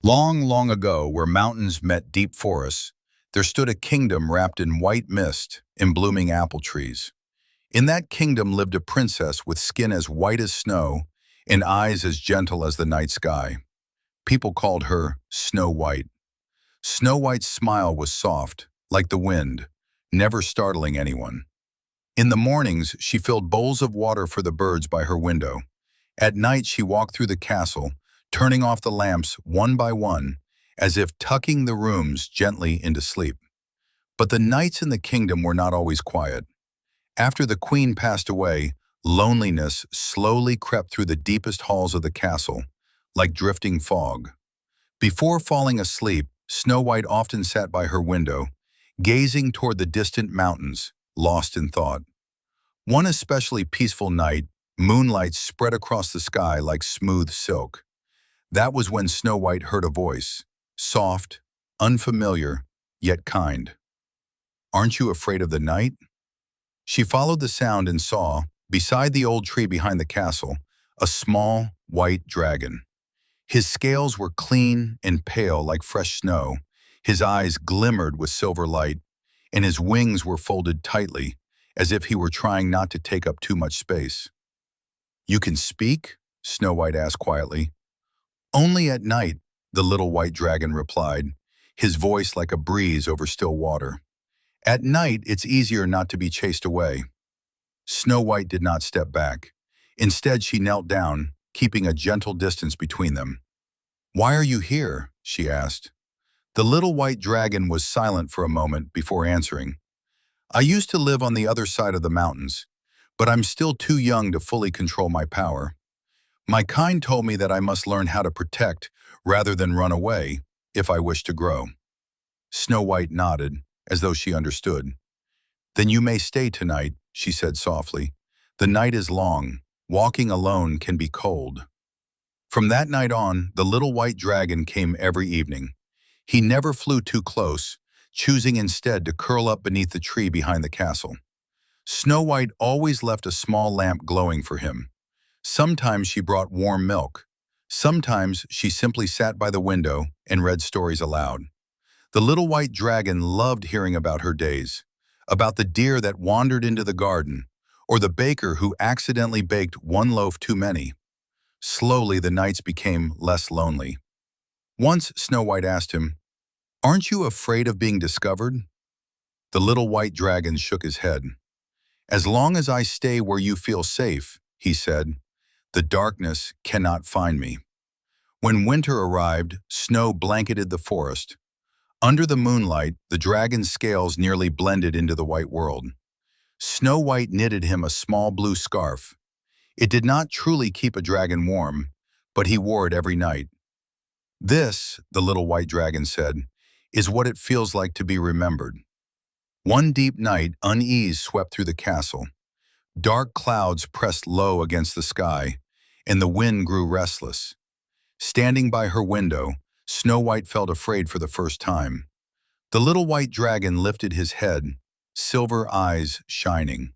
Long, long ago, where mountains met deep forests, there stood a kingdom wrapped in white mist and blooming apple trees. In that kingdom lived a princess with skin as white as snow and eyes as gentle as the night sky. People called her Snow White. Snow White's smile was soft, like the wind, never startling anyone. In the mornings, she filled bowls of water for the birds by her window. At night, she walked through the castle, turning off the lamps one by one, as if tucking the rooms gently into sleep. But the nights in the kingdom were not always quiet. After the queen passed away, loneliness slowly crept through the deepest halls of the castle, like drifting fog. Before falling asleep, Snow White often sat by her window, gazing toward the distant mountains, lost in thought. One especially peaceful night, moonlight spread across the sky like smooth silk. That was when Snow White heard a voice, soft, unfamiliar, yet kind. "Aren't you afraid of the night?" She followed the sound and saw, beside the old tree behind the castle, a small, white dragon. His scales were clean and pale like fresh snow, his eyes glimmered with silver light, and his wings were folded tightly, as if he were trying not to take up too much space. "You can speak?" Snow White asked quietly. "Only at night," the little white dragon replied, his voice like a breeze over still water. "At night, it's easier not to be chased away." Snow White did not step back. Instead, she knelt down, keeping a gentle distance between them. "Why are you here?" she asked. The little white dragon was silent for a moment before answering. "I used to live on the other side of the mountains, but I'm still too young to fully control my power. My kind told me that I must learn how to protect rather than run away if I wish to grow." Snow White nodded, as though she understood. "Then you may stay tonight," she said softly. "The night is long. Walking alone can be cold." From that night on, the little white dragon came every evening. He never flew too close, choosing instead to curl up beneath the tree behind the castle. Snow White always left a small lamp glowing for him. Sometimes she brought warm milk. Sometimes she simply sat by the window and read stories aloud. The little white dragon loved hearing about her days, about the deer that wandered into the garden, or the baker who accidentally baked one loaf too many. Slowly, the nights became less lonely. Once, Snow White asked him, "Aren't you afraid of being discovered?" The little white dragon shook his head. "As long as I stay where you feel safe," he said, "the darkness cannot find me." When winter arrived, snow blanketed the forest. Under the moonlight, the dragon's scales nearly blended into the white world. Snow White knitted him a small blue scarf. It did not truly keep a dragon warm, but he wore it every night. "This," the little white dragon said, "is what it feels like to be remembered." One deep night, unease swept through the castle. Dark clouds pressed low against the sky, and the wind grew restless. Standing by her window, Snow White felt afraid for the first time. The little white dragon lifted his head, silver eyes shining.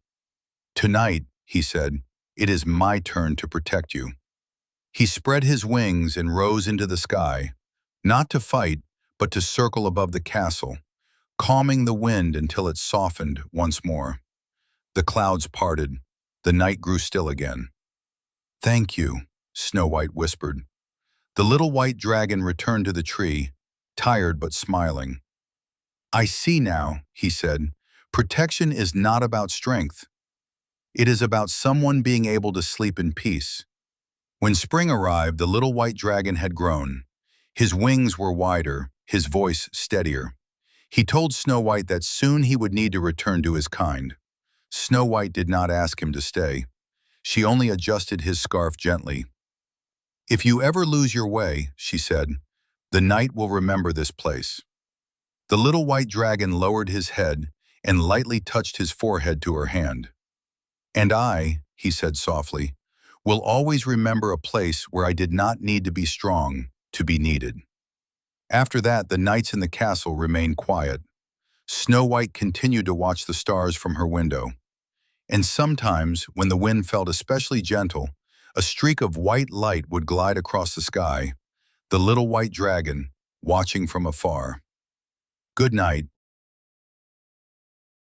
"Tonight," he said, "it is my turn to protect you." He spread his wings and rose into the sky, not to fight, but to circle above the castle, calming the wind until it softened once more. The clouds parted. The night grew still again. "Thank you," Snow White whispered. The little white dragon returned to the tree, tired but smiling. "I see now," he said, "protection is not about strength. It is about someone being able to sleep in peace." When spring arrived, the little white dragon had grown. His wings were wider, his voice steadier. He told Snow White that soon he would need to return to his kind. Snow White did not ask him to stay. She only adjusted his scarf gently. "If you ever lose your way," she said, "the night will remember this place." The little white dragon lowered his head and lightly touched his forehead to her hand. "And I," he said softly, "will always remember a place where I did not need to be strong to be needed." After that, the nights in the castle remained quiet. Snow White continued to watch the stars from her window. And sometimes, when the wind felt especially gentle, a streak of white light would glide across the sky. the little white dragon, watching from afar. Good night.